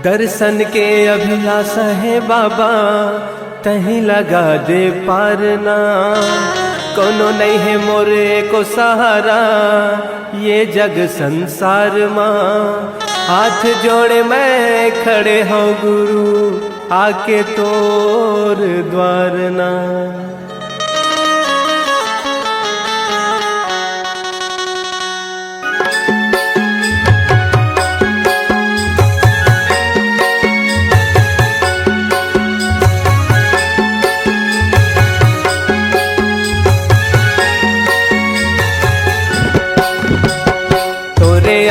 दर्शन के अभिलाषा है बाबा, तहीं लगा दे पारना। कोनो नहीं है मोरे को सहारा, ये जग संसार माँ। हाथ जोड़े मैं खड़े हूँ गुरु, आके तोर द्वार ना।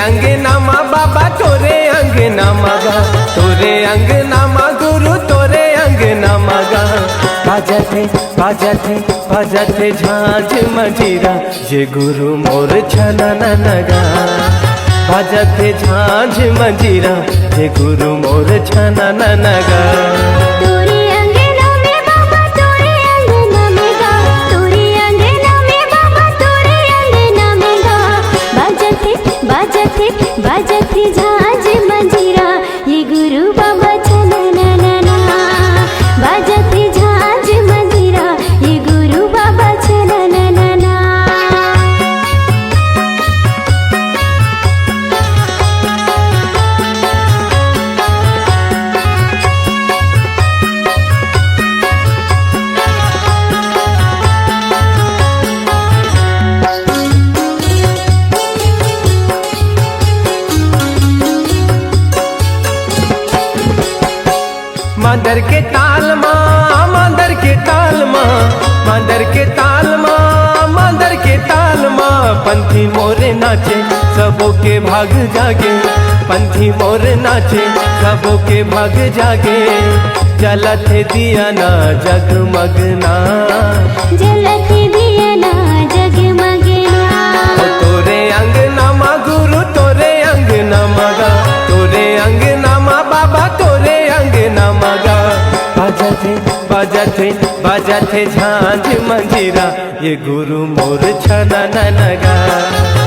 अंगना माँ बाबा तोरे अंगना मगा, तोरे अंगना माँ गुरु तोरे अंगना मगा। बाजते बाजते बाजते झांझ मंजीरा, ये गुरु मोर छना नगा। बाजते झांझ मंजीरा, ये गुरु मोर छना नगा। बाजती झांझ मंजीरा, ये गुरु बाबा छना ना। बाजती झांझ मंजीरा, ये गुरु बाबा छना ना। मांदर के ताल माँ, मांदर के ताल माँ, मांदर के ताल माँ, मांदर के ताल माँ। पंथी मोरे नाचे सबों के भाग जागे, पंथी मोरे नाचे सबों के भाग जागे। जलत दिया ना जगमगना, जलत दिया ना जगमगना। तोरे अंगना माँ गुरु तोरे अंगना मगा, तोरे अंगना माँ बाबा तोरे अंगना मगा। बाजते बाजते बाजते झांझ मंजीरा, ये गुरु मोर छना नगा।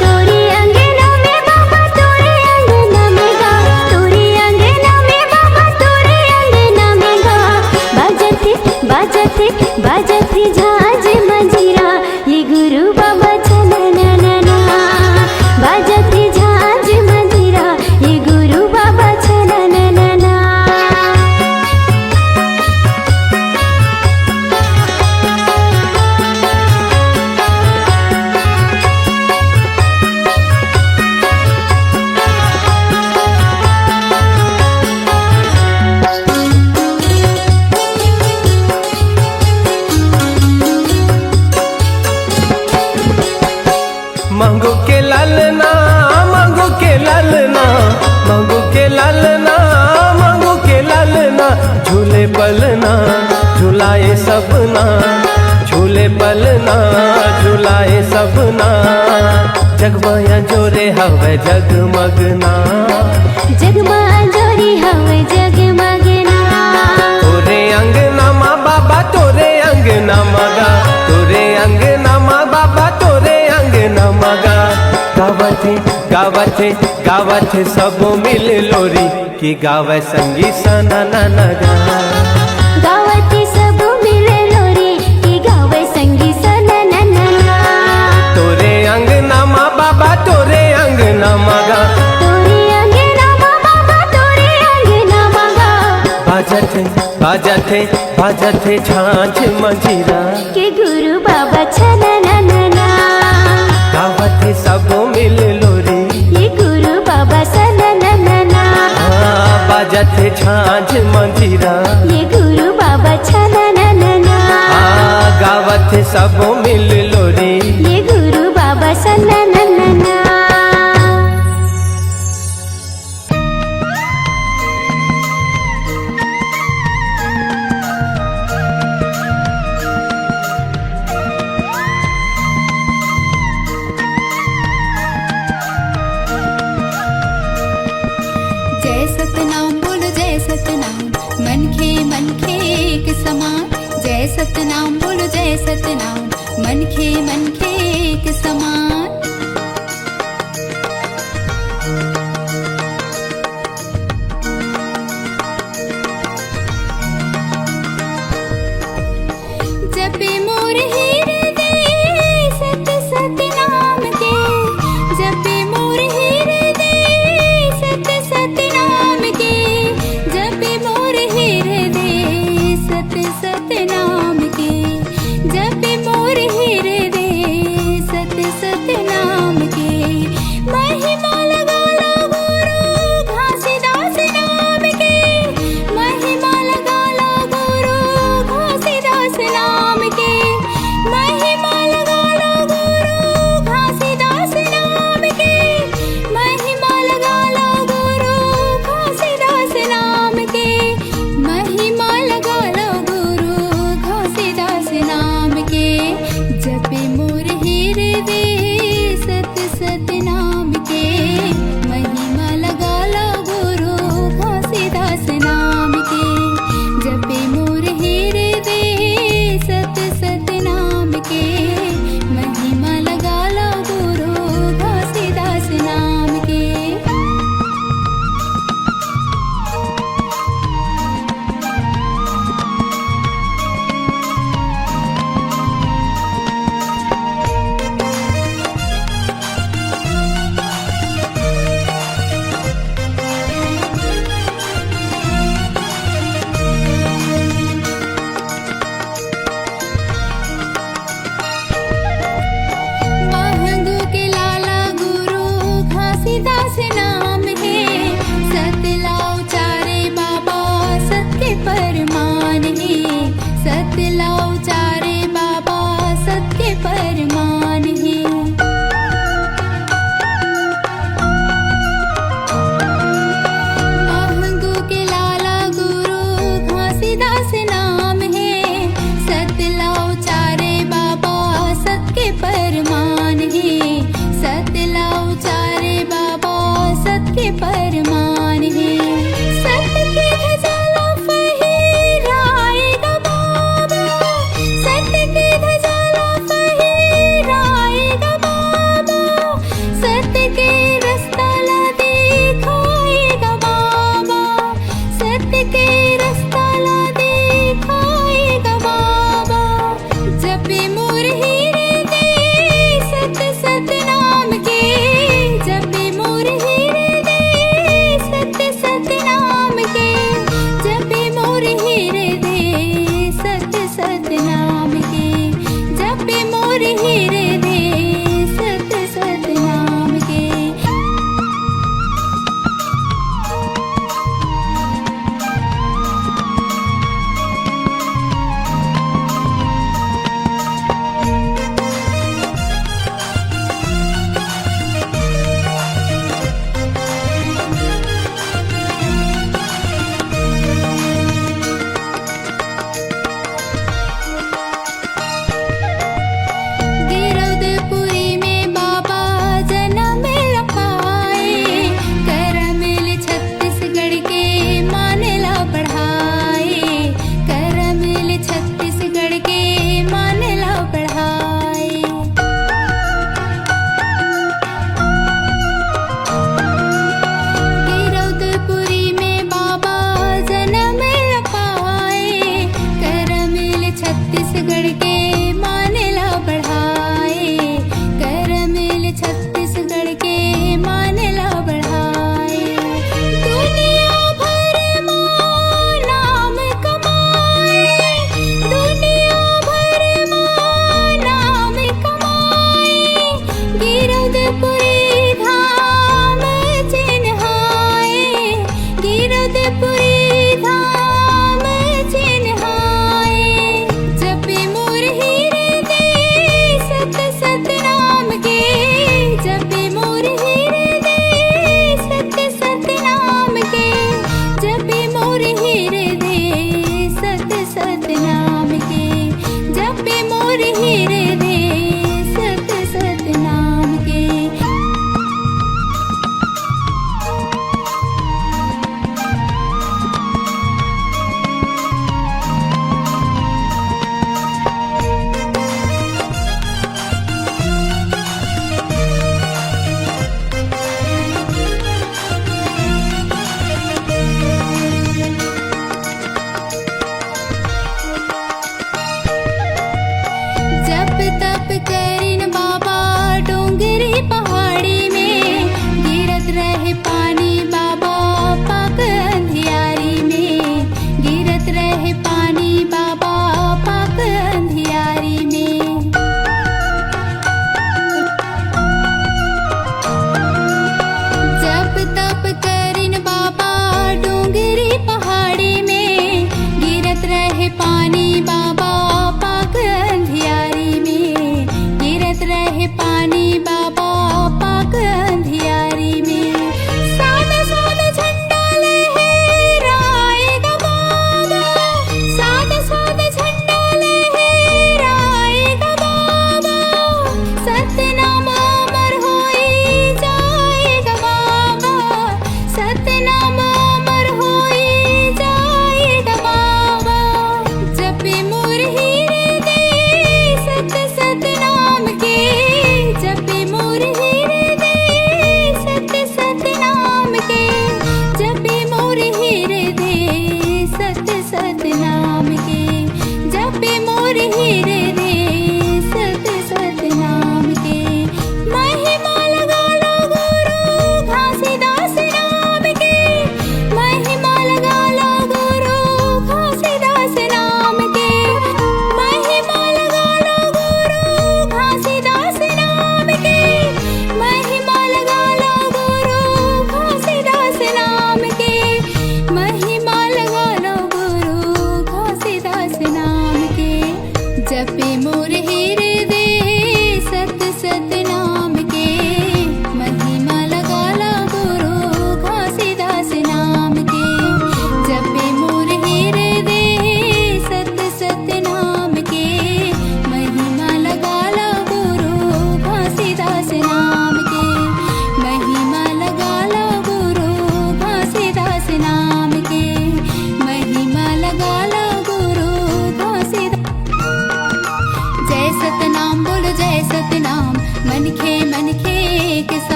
तोरे अंगना में बाबा तोरे अंगना में गा, तोरे अंगना में बाबा तोरे अंगना में गा। बाजते बाजते बाजते झांझ मंजीरा, ये गुरु बाबा छना ना। बाजते झांझ मंजीरा, ये गुरु बाबा छना ना। मांगो के लालना, मांगो के लालना, मांगो के लालना, मांगो के लालना। झूले पलना झुलाए सबना, झूले पलना झुलाए सबना। जगमाया जोरे हवे जगमगना, जगमाया जोरे हवे जगमगना। तोरे अंगना माँ बाबा तोरे अंगना मगा, तोरे अंगना माँ बाबा तोरे अंगना मगा। गावते गावते गावते सबो मिल लोरी, की गावे संगी सना नगा। गावते सबो मिल लोरी, की गावे संगी सना ना। तोरे अंगना माँ बाबा तोरे अंगना मगा, तोरे अंगना माँ बाबा तोरे अंगना मगा। बाजते बाजते बाजते झांझ मंजीरा, के गुरु बाबा छना ना। गावते सबो मिल लोरी, ये गुरु बाबा सना ना। बाजते झांझ मंजीरा, ये गुरु बाबा छना ना। गावते सबो मिल लोरी, ये गुरु बाबा सना ना। जय सतनाम बोलो जय सतनाम, मन खे एक समान। जय सतनाम बोलो जय सतनाम, मन खे एक समान।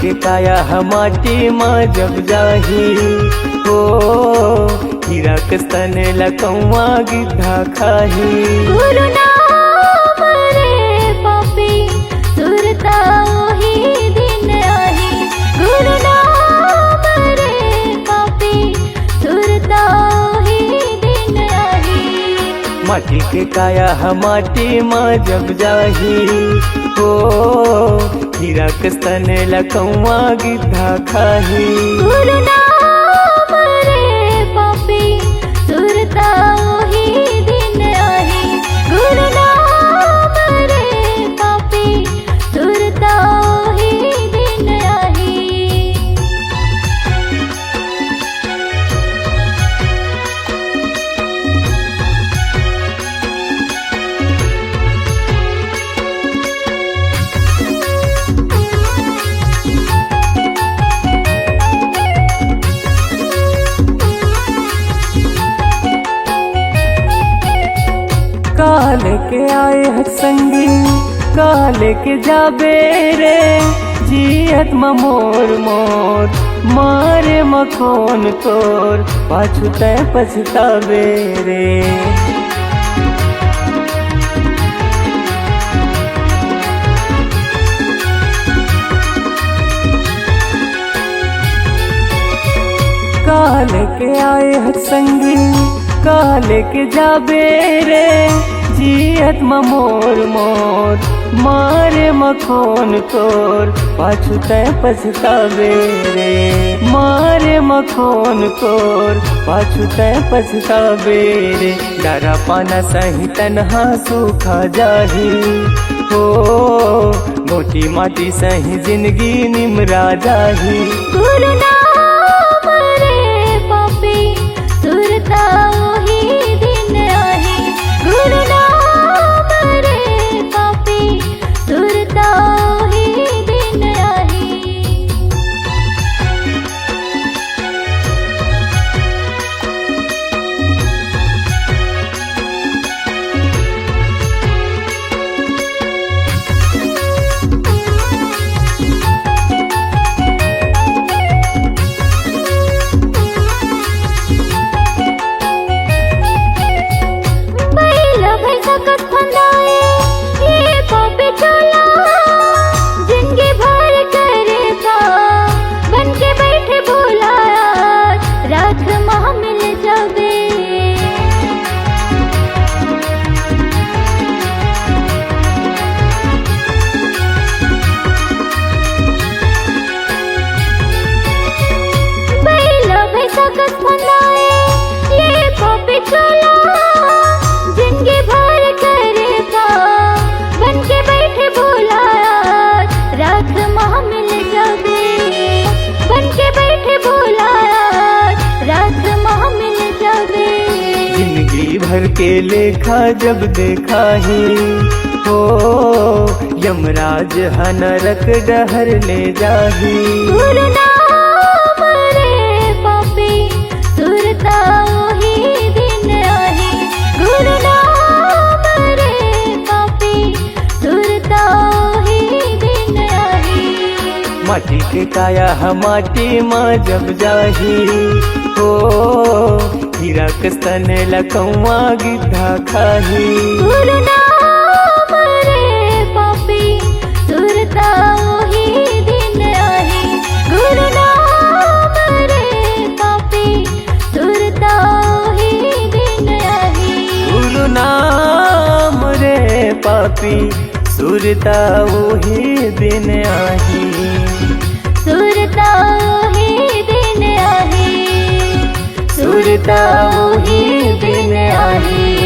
के काया हम माटी माँ जब जाही हो हीरा के स्तन लकौआ गिद्धा खाही गुरु नाम रे पापी सुरता ओही दिन आही गुरु नाम रे पापी सुरता ओही दिन आही माटी के काया हम माटी माँ जब जाही हो हीरा के स्तन लकौआ गिद्धा खाही गुरु नाम रे पापी सुरता ओही दिन आही गुरु नाम रे पापी सुरता ओही दिन आही काल के आए हैं संगी काल के जाबे रे जियत मोर मोर मारे मखोन तोर पाछू तय पछतावे रे काल के आए हैं संगी काल के जाबे रे जियत मोर मोर मारे मखोन तोर पाछू तय पछतावे रे मारे मखोन तोर पाछू तय पछतावे रे डरा पाना सही तन्हा सूखा जाही हो मोटी माटी सही जिंदगी निमरा जाही गुरु नाम रे पापी सुरता ओही दिन आही गुरु नाम रे पापी सुरता ओही दिन आही बैला भैंसा कस फंदाए ये पापी चला जिनके भर करे था बन के बैठे बोला रात माह मिल जावे बैला भैंसा कस फंदाए ये पापी चला जिनके भर करे था बन के बैठे बोला रात माह मिल जावे बन के बैठे बोला रात माह मिल जावे जिंदगी भर के लेखा जब देखा ही हो यमराज ह नरक डहर ले जाही गुरु नाम रे पापी सुरता ओही दिन आही गुरु नाम रे पापी सुरता ओही दिन आही माटी के काया हम माटी माँ जब जाही हो हीरा के स्तन लकौआ गिद्धा खाही गुरु नाम रे पापी सुरता ओही दिन आही गुरु नाम रे पापी सुरता ओही दिन आही गुरु नाम रे पापी सुरता वही दिन आही सुरता ओही दिन आही सुरता वही दिन आही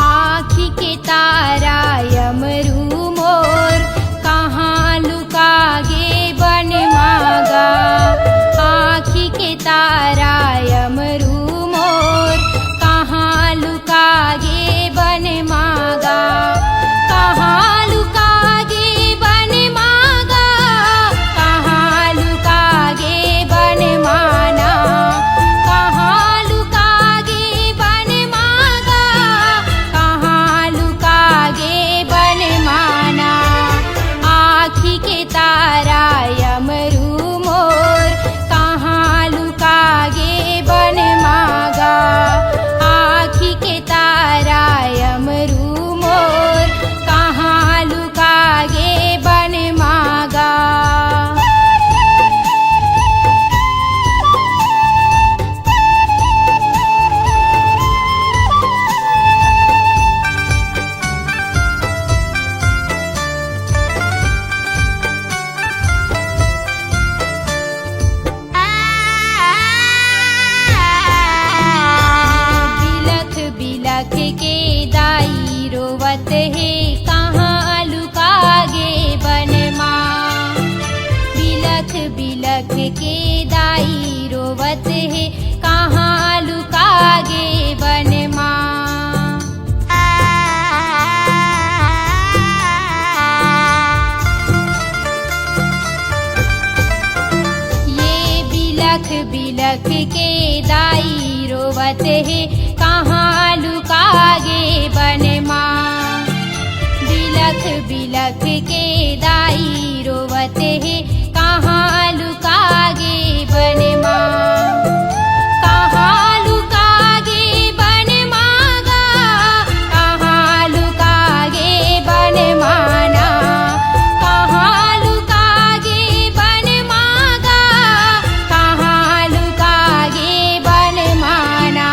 आ रोवत है कहाँ लुकागे बनमा। बिलख बिलख के दाई रोवत है कहाँ लुकागे बनमा। ये बिलख बिलख के दाई रोवत है कहाँ लुकागे बनमा। बिलख बिलख के दाई रोवत है कहाँ लुकागे बनमा। कहाँ लुकागे बनमा गा, कहाँ लुकागे बनमा ना। कहाँ लुकागे बनमा गा, कहाँ लुकागे बनमा ना।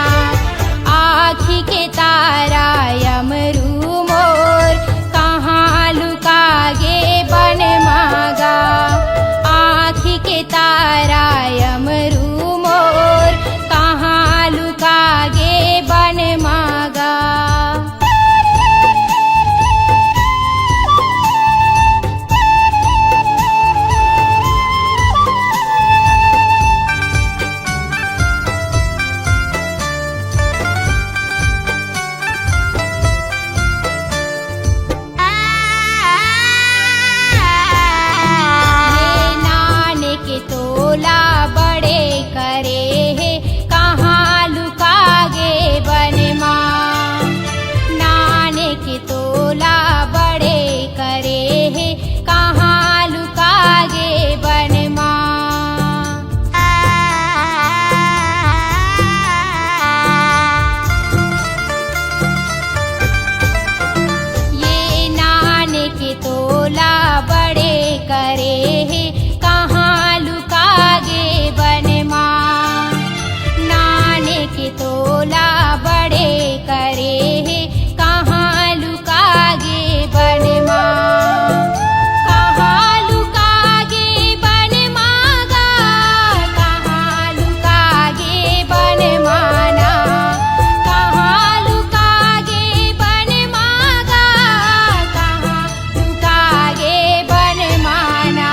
आँखी के तारा यमरू मोर कहाँ लुकागे बनमा गा। आँखी के तारा यमरू मोर कहाँ लुकागे बनमा गा। ये नाने के तोला बड़े करे है कहाँ लुकागे बनमा। नाने के तोला बड़े करे है कहाँ लुकागे बनमा। ये नाने के तोला बड़े करे है कहाँ लुकागे बनमा। नाने के तोला बड़े करे है कहाँ लुकागे बनमा। कहाँ लुकागे बनमा गा, कहाँ लुकागे बनमा ना। कहाँ लुकागे बनमा गा, कहाँ लुकागे बनमा ना।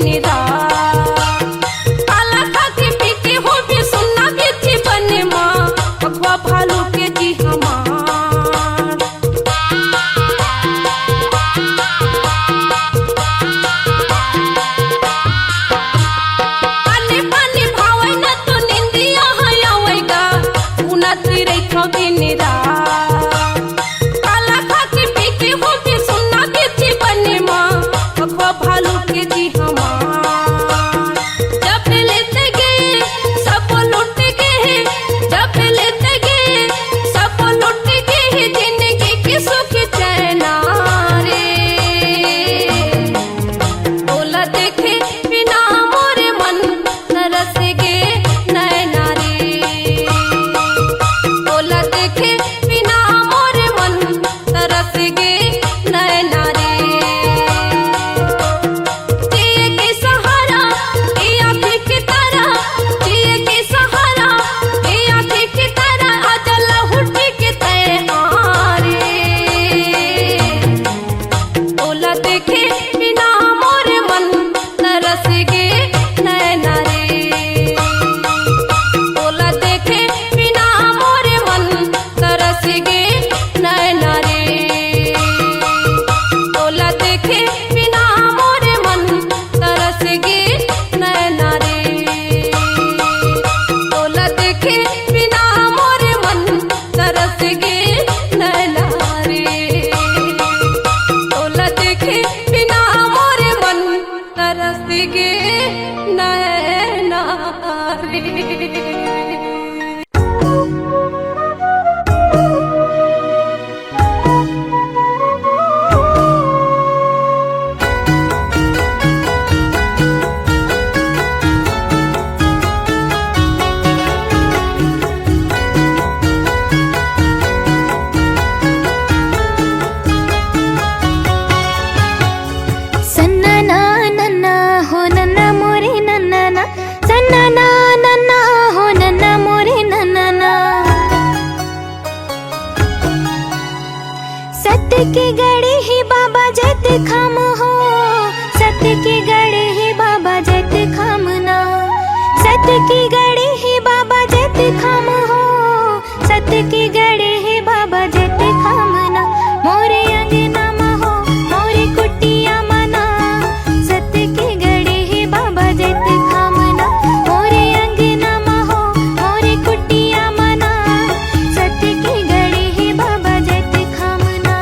दिन रात। काला खा के पी के हो भी सुनना बेची बने माँ, अखवा भालू के जी हमार। पानी पानी भावै न तो निंदिया हयावेगा, उनत रही दिन रात। काला खा के पी के हो भी सुनना बेची बने माँ, अखवा भालू के जी हमार। जब लेते गए सब लुट गए, जब लेते गए सब लुट गए, जिंदगी की सुख चैना रे। ओला देखे बिना मोरे मन तरस गे नैना रे। ओला देखे बिना मोरे मन तरस गे नैना रे। जिए के सहारा ये आँखें की तरह, जिए के सहारा ये आँखें की तरह, अजल हुटी के तैयारे। ओला देखे बिना मोरे मन तरस गे नैना रे। ओला देखे बिना मोरे मन तरस गे नैना रे। ओला देखे बिना मोरे मन तरस गे नैना रे। ओला देखे बिना मोरे मन तरस गे नैना रे। ओला देखे बिना मोरे मन तरस गे नैना रे। सन्ना नन्ना हो नन्ना मोरे नन्ना ना, सन्ना नन्ना हो नन्ना मोरे नन्ना ना। सत्य की गड़े ही बाबा जत खाम हो, सत्य की गड़े ही बाबा जत खाम ना। सत्य की गड़े ही बाबा जत खाम हो, सत्य की गड़े ही बाबा जत खाम ना। मोरे अंगना मा हो मोरे कुटिया मना, सत्य की गड़े ही बाबा जत खाम ना। मोरे अंगना मा हो मोरे कुटिया मना, सत्य की गड़े ही बाबा जत खाम ना।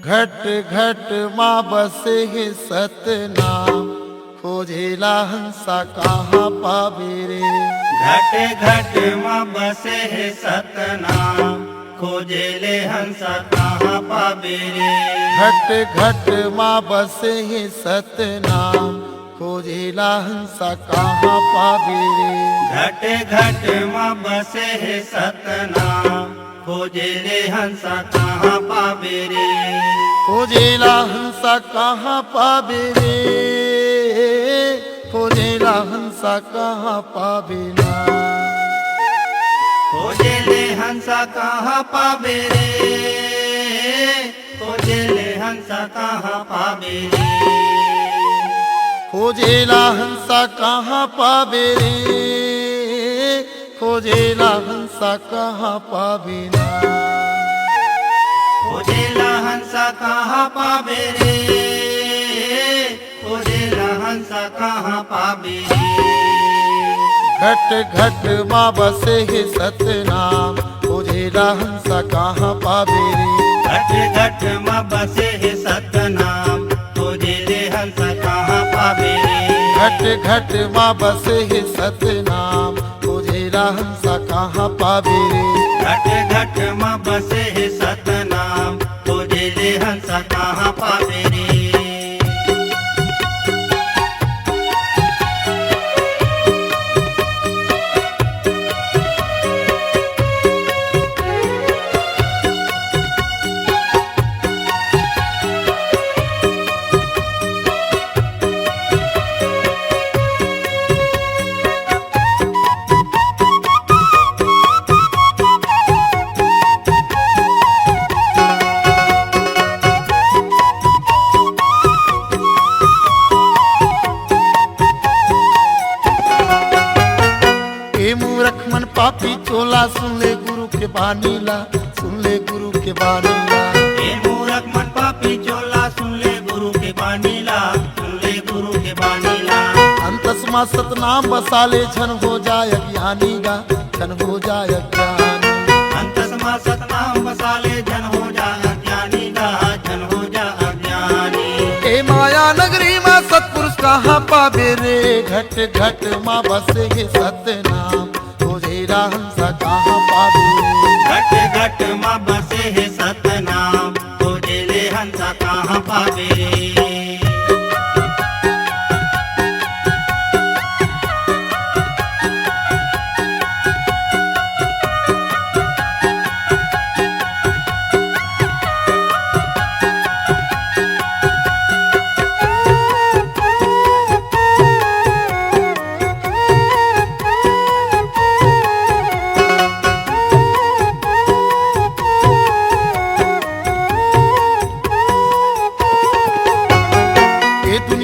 घट घट माँ बसे है सतनाम, खोजेला हंसा कहाँ पावे रे। घट घट माँ बसे है सतनाम, खोजेले हंसा कहाँ पावे रे। घट घट माँ बसे है सतनाम, खोजेला हंसा कहाँ पावे रे। घट घट माँ बसे है सतनाम, खोजेले हंसा कहाँ पावे रे। खोजेला हंसा कहाँ पावे रे, खोजेला हंसा कहाँ पावे ना। खोजेले हंसा कहाँ पावे रे, खोजेले हंसा कहाँ पावे रे। खोजेला हंसा कहाँ पावे रे, खोजेला हंसा कहाँ पावे ना। खोजेला हंसा कहाँ पावे रे, खोजेला हंसा कहाँ पावे रे। घट घट माँ बसे है सतनाम, खोजेला हंसा कहाँ पावे रे। घट घट माँ बसे है सतनाम, खोजेले हंसा कहाँ पावे रे। घट घट माँ बसे है सतनाम, खोजेला हंसा कहाँ पावे रे। घट घट माँ बसे है सतनाम, खोजेले हंसा कहाँ पावे रे। पापी चोला सुन ले गुरु के बानीला, सुन ले गुरु के बानीला। ए मूरख मन पापी चोला सुन ले गुरु के बानीला, सुन ले गुरु के बानीला। अंतस्मा सतनाम बसा ले, छन हो जाय अज्ञानी गा, छन हो जाय अज्ञानी। अंतस्मा सतनाम बसा ले, जन हो जा अज्ञानी गा, जन हो जा अज्ञानी। ए माया नगरी माँ सतपुरुष कहाँ पावे रे। घट घट माँ बसे है सतनाम, खोजेला हंसा कहाँ पावे रे। घट घट माँ बसे है सतनाम, खोजेले हंसा कहाँ पावे रे।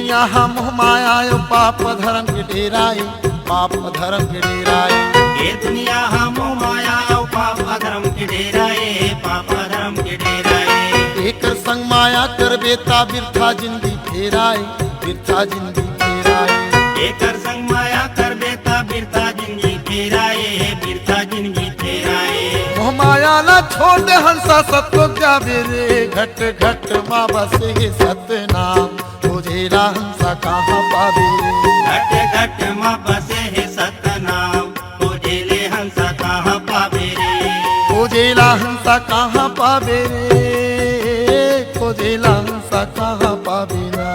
यहाँ मोह माया पाप धर्म के डेराए, पाप धर्म के डेराए। ये दुनिया हम माया पाप धर्म के डेराए, पाप धर्म के डेराए। एक संग माया कर बेता बिरथा जिंदगी फेराए, बिरथा जिंदगी फेराए। एक संग माया कर बेता बिरथा जिंदगी फेराए, बिरथा जिंदगी फेराए। मोह माया ना छोड़ दे हंसा सतो जावे रे। घट घट माँ बसे है सतनाम, खोजेला हंसा कहाँ पावे रे। घट घट माँ बसे है सतनाम, खोजेले हंसा कहाँ पावे रे। खोजेला हंसा कहाँ पावे रे, खोजेला हंसा कहाँ पावे ना।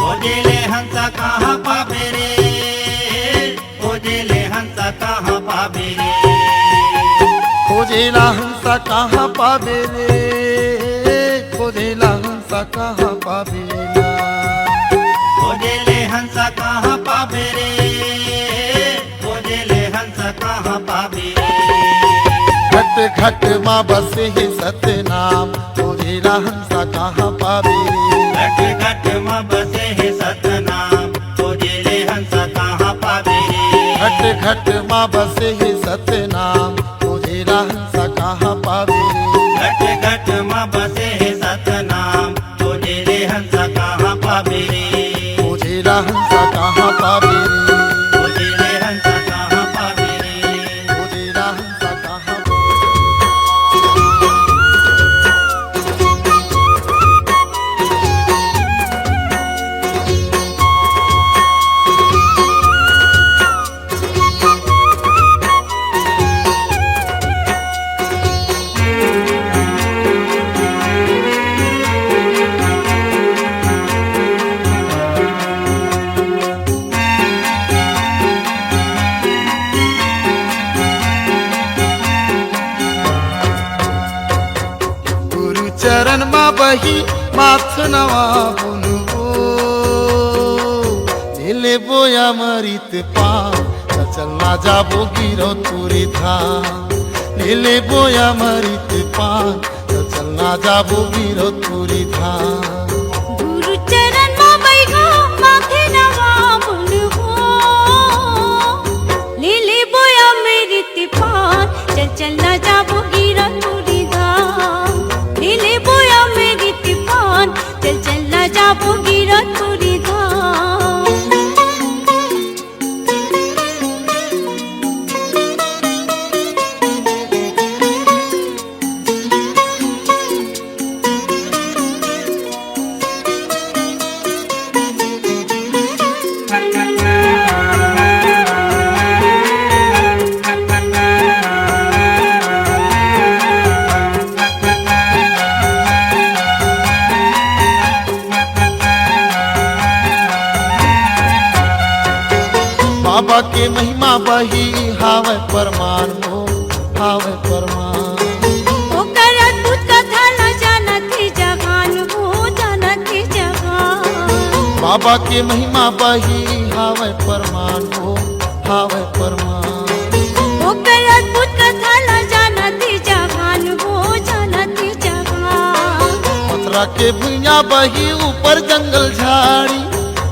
खोजेले हंसा कहाँ पावे रे, खोजेले हंसा कहाँ पावे रे। खोजेला हंसा कहाँ पावे रे, खोजेला हंसा कहाँ पावे ना। खोजेले हंसा कहाँ पावे रे, खोजेले हंसा कहाँ पावे रे। घट घट माँ बसे है सतनाम, खोजेला हंसा कहाँ पावे रे। घट घट माँ बसे है सतनाम, खोजेले हंसा कहाँ पावे रे। घट घट माँ बसे है सतनाम, खोजेला हंसा कहाँ पावे रे। घट घट माँ बसे है सतनाम, खोजेले हंसा कहाँ पावे रे। खोजेला हंसा कहाँ पावे रे। खोजेले हंसा कहाँ पावे रे। खोजेला हंसा कहाँ चरण मा बही माथ नवा बुनबो ले बोया मरित पान चलना जाबो गिरो तुरी धाम ले बोया मरित पान चलना जाबो गिरो तुरी धाम गुरु चरण मा बैठो माथे नवा बुनबो लीले बोया मेरी तिपान चल ना जाबो गिरा तुरी धाम लीले बोया मेरी तिपान चल ना जाबो गिरा तुरी धाम बाबा के महिमा बही हावे परमान हो हावे परमान ओकर अद्भुत कथा न जानती जहान हो जानती जहान बाबा के महिमा बही हावे परमान हो हावे परमान ओकर अद्भुत कथा न जानती जहान हो जानती जहान पथरा के भुइया बही ऊपर जंगल झाड़ी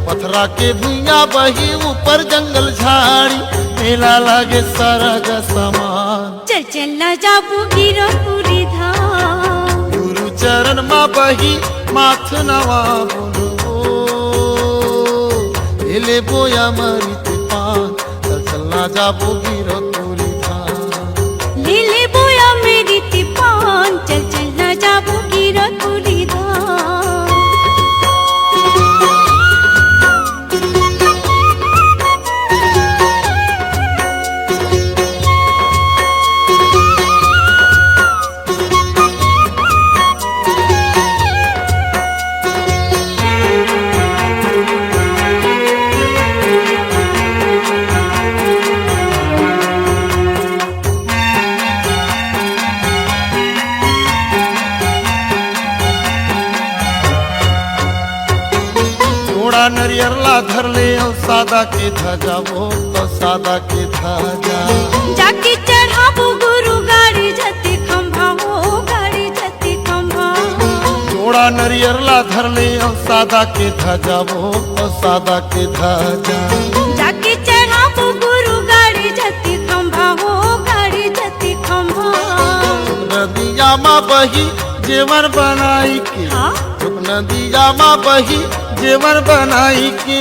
पथरा के भुइया बही ऊपर जंगल झाड़ी मेला लागे सरग समान चल ना जाबू गिरो पूरी धाम गुरु चरण मा बही माथ नवा बुनबो ले बोया मरित पान चलना जाबो गिरो तुरी धाम लीले बोया मेरी तिपान चल ना जाबू गिरो पूरी धाम नरियर ला धर ले और सादा के ध्वजा वो तो सादा के ध्वजा जाके चढ़ाबू गुरु गाड़ी जति खंभा हो गाड़ी जति खंभा जोड़ा नरियर ला धर ले और सादा के ध्वजा वो तो सादा के ध्वजा जाके चढ़ाबू गुरु गाड़ी जति खंभा हो गाड़ी जति खंभा नदिया माँ बही जेवर बनाई के हाँ? नदिया माँ बही जेवर बनाई के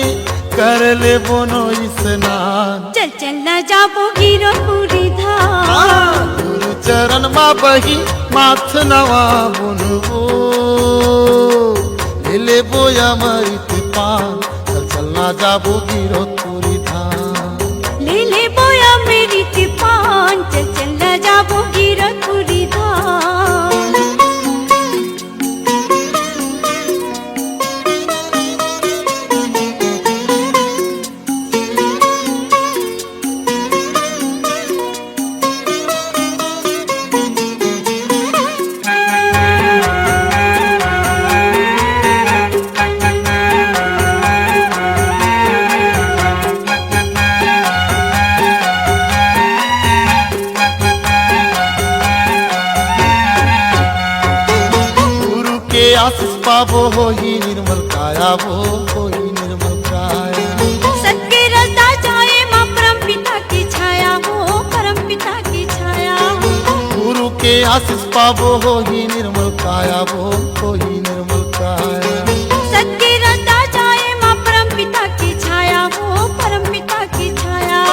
कर ले बोनो स्नान चल ना जाबो गिरो पूरी धाम गुरु चरण मा बही माथ नवा बुनबो ले बोया मरित पान चलना जाबो गिरो तुरी धाम लीले बोया मेरी तिपान चल ना जाबो गिरो पूरी धाम आशीष पाबो हो ही निर्मल काया वो हो ही निर्मल काया सत्य रता जाए माँ परम पिता की छाया हो परम पिता की छाया गुरु के आशीष पाबो हो ही निर्मल काया वो हो ही निर्मल काया सत्य रता जाए माँ परम पिता की छाया हो परम पिता की छाया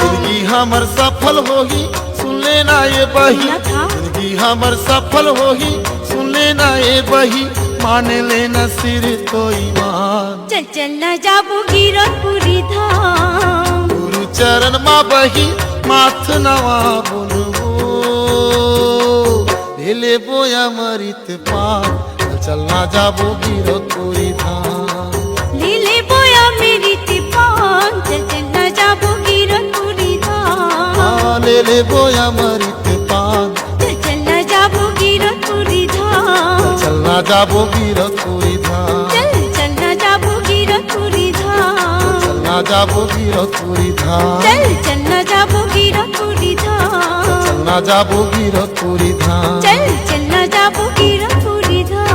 जिंदगी हमर सफल होगी सुन लेना ये बही जिंदगी हमर सफल होगी सुन लेना ये बही मान लेना सिर तो ईमान चल ना जाबू गिरो पूरी धाम गुरु चरण मा बही माथ नवा बुनबो ले बोया मरित पान चलना जाबो गिरो तुरी धाम लीले बोया मेरी तिपान चल ना जाबू गिरो पूरी धाम ले बोया मरित पान चल ना जाबू गिरो पूरी धाम चलना যাবো গিরতুরি ধাম चल चलना जाबो गिरपुरी धाम চলনা যাবো গিরতুরি ধাম चल चलना जाबो गिरपुरी धाम চলনা যাবো গিরতুরি ধাম चल चलना जाबो गिरपुरी धाम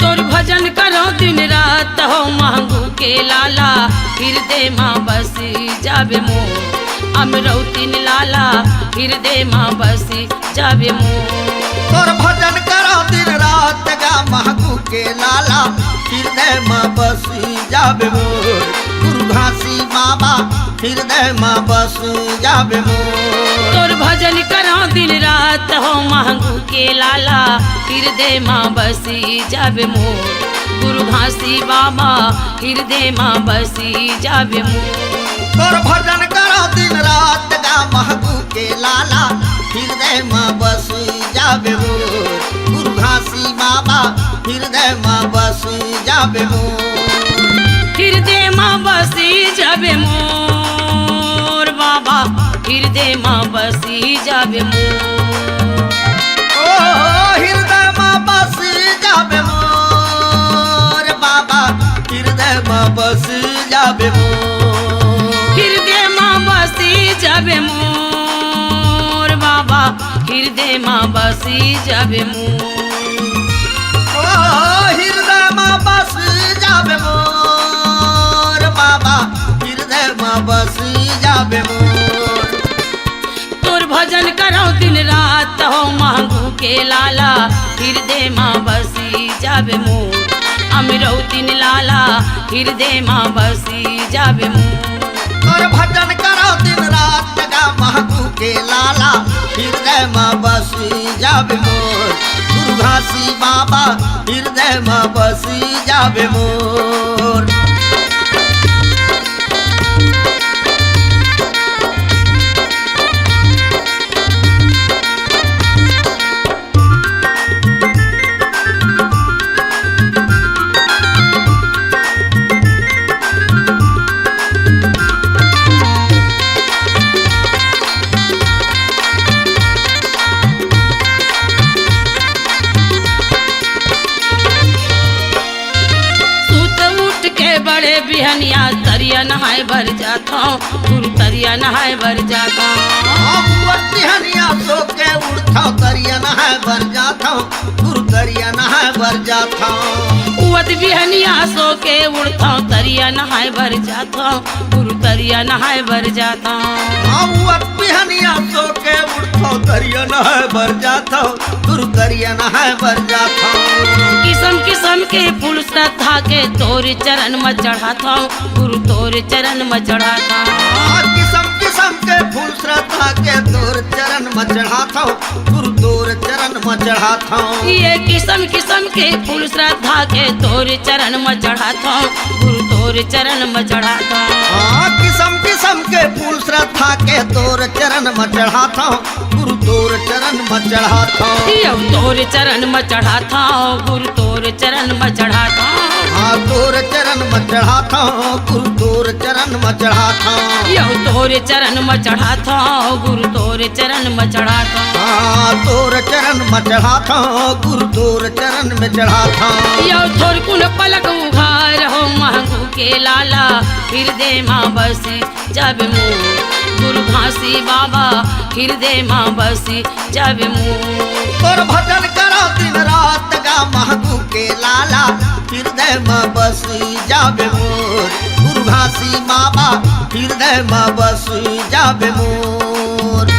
तोर भजन करो दिन रात हो महंगू के लाला हृदय माँ बसी जाबे मोर अमरौतीन लाला हृदय माँ बसी जाबे मोर तोर भजन करो दिन रात गा महगू के लाला हृदय में बसी जाबे मोर गुरु घासी बाबा हृदय में बसी जाबे मोर तोर भजन करो दिन रात हो महंगू के लाला हृदय माँ बसी जाबे मोर गुरु घासी बाबा हृदय माँ बसी जाबे मोर तोर भजन करो दिन रात गा महगू के लाला हृदय में बसी जाबे मोर गुरु घासी बाबा हृदय में बसी जाबे मोर हृदय माँ बसी जाबे मोर बाबा हृदय माँ बसी जाबे मोर ओ हृदय में बसी जाबे मोर बाबा हृदय में बसी जाबे मोर हृदय माँ बसी जाबे मोर बाबा हृदय माँ बसी जाबे मोर ओ हृदय में बसी जाबे मोर बाबा हृदय में बसी जाबे मोर तोर भजन करो दिन रात हो महंगू के लाला हृदय माँ बसी जाबे मोर अमरौतीन लाला हृदय माँ बसी जाबे मोर और भजन करो दिन रात गा महगू के लाला हृदय में बसी जाबे मोर गुरु घासी बाबा हृदय में बसी जाबे मोर सूत उठ के बड़े बिहनिया तरिया नहाए भर जाता गुरु तरिया नहाए भर जाता हनिया सो के उड़ता तरिया नहाय भर जाता गुरु तरिया नहाय भर जाता उवत बिहनिया सो के उड़ता तरिया नहाए भर जाता गुरु तरिया नहाए भर जाता हनिया सो के उड़ता तरिया नहाय भर जाता गुरु तरिया नहाय भर जाता किस्म किस्म के फूल श्रद्धा के तोर चरण में चढ़ाता गुरु तोर चरण में चढ़ाता किस्म किस्म के फूल श्रद्धा के तोर चरण में चढ़ाता गुरु तोर चरण में चढ़ाता ये किस्म किस्म के फूल श्रद्धा के तोर चरण में चढ़ाता गुरु तोर चरण में चढ़ाता किस्म किस्म के फूल श्रद्धा के तोर चरण में चढ़ाता गुरु तोर चरण में चढ़ाता यो तोर चरण में चढ़ाता गुरु तोर चरण में चढ़ाता तोर चरण में चढ़ाता गुरु तोर चरण में चढ़ाता यो तोर चरण में चढ़ाता गुरु तोर चरण में चढ़ाता तोर चरण में चढ़ाता गुरु तोर चरण में चढ़ाता यो थोर कुन पलक उघार हो महंगू के लाला हृदय माँ बसी जब मोर गुरु घासी बाबा हृदय माँ बसी जब मोर तोर भजन करो दिन रात गा महगू के लाला हृदय में बसी जाबे मोर गुरु घासी बाबा हृदय में बसी जाबे मोर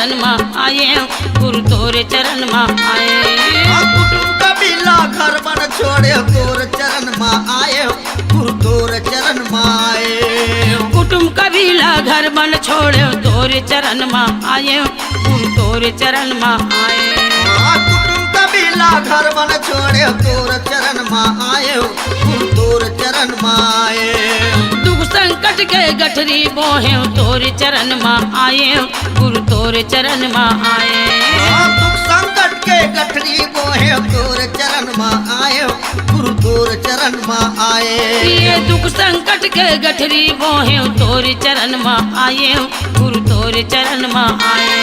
चरण में आए गुरु तोरे चरण में आए कुटुम कबीला घर बन छोड़े तोर चरण में आए गुरु तोर चरण में आए कुटुम कबीला घर बन छोड़े तोरे चरण में आए गुरु तोरे चरण में आए कुटुम कबीला घर बन छोड़े तोर चरण में आए गुरु तोर चरण में आए दुख संकट के गठरी बोहे तोरे चरण में आए गुरु तोरे चरण में आए दुख संकट के गठरी बोहे तोर चरण में आए गुरु तोर चरण में आए ये दुख संकट के गठरी बोहे तोरे चरण में आए गुरु तोरे चरण में आए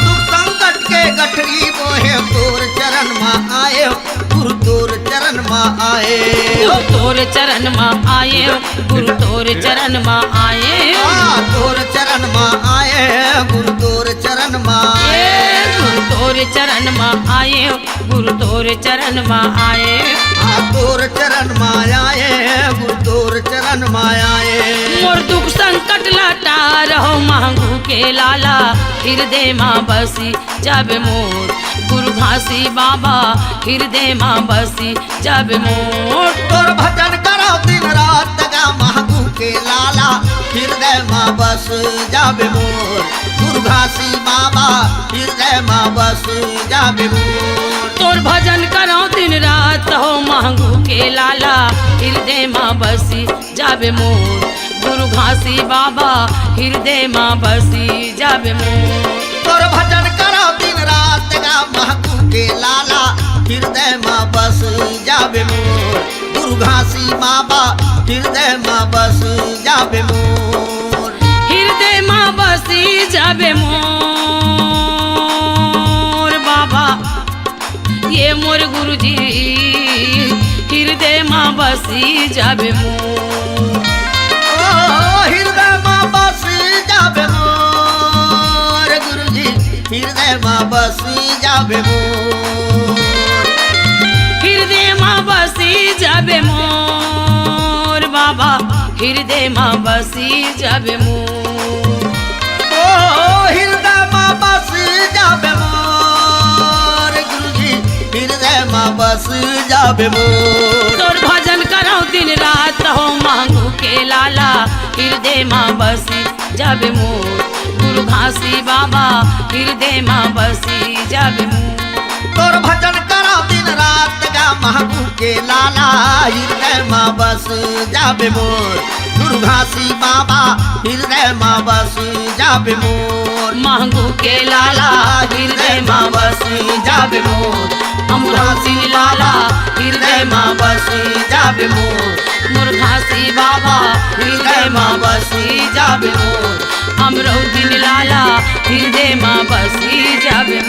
दुख संकट के गठरी बोहे तोर चरण में आए गुरु तोर चरण में आए गुरु तोरे चरण में आए गुरु तोरे चरण में आए तोर चरण में आए गुरु तोर चरण में आए गुरु तोरे चरण में आए गुरु तोरे चरण में आए तोर चरण में आए गुरु तोर चरण में आए मोर दुख संकट लाटा रहो मांगू के लाला हृदय माँ बसी जब मोर गुरु घासी बाबा हृदय माँ बसी जब मोर तोर भजन करो दिन रात गा महबू के लाला हृदय में बस जाबे मोर गुरु घासी बाबा हृदय में बस जाबे मोर तोर भजन करो दिन रात हो मांगू के लाला हृदय माँ बसी जाबे मोर गुरु घासी बाबा हृदय माँ बसी जाबे मोर तोर भजन करो दिन रात गा महबू के लाला हृदय में बस जाबे मोर गुरु घासी बाबा हृदय में बस जाबे मोर हृदय माँ बसी जाबे मोर बाबा ये मोर गुरुजी हृदय माँ बसी जाबे मोर हृदय में बस जाबे मोर गुरुजी हृदय में बस जाबे मोर हृदय माँ बसी जाबे मोर बाबा हृदय माँ बसी जाबे मोर हृदय में बस जाबे मोर गुरुजी हृदय में बस जाबे मोर तोर भजन करो दिन रात हो मांगू के लाला हृदय माँ बसी जाबे मोर गुरु घासी बाबा हृदय माँ बसी जाबे मोर तोर भजन करो दिन रात गा महबू के लाला हृदय में बस जाबे मोर गुरु घासी बाबा हृदय में बस जाबे मोर मांगू के लाला हृदय माँ बसी जाबे मोर अमरासी लाला हृदय माँ बसी जाबे मोर मुर्घासी बाबा हृदय माँ बसी जाबे मोर अमरौदिन लाला हृदय माँ बसी जाबे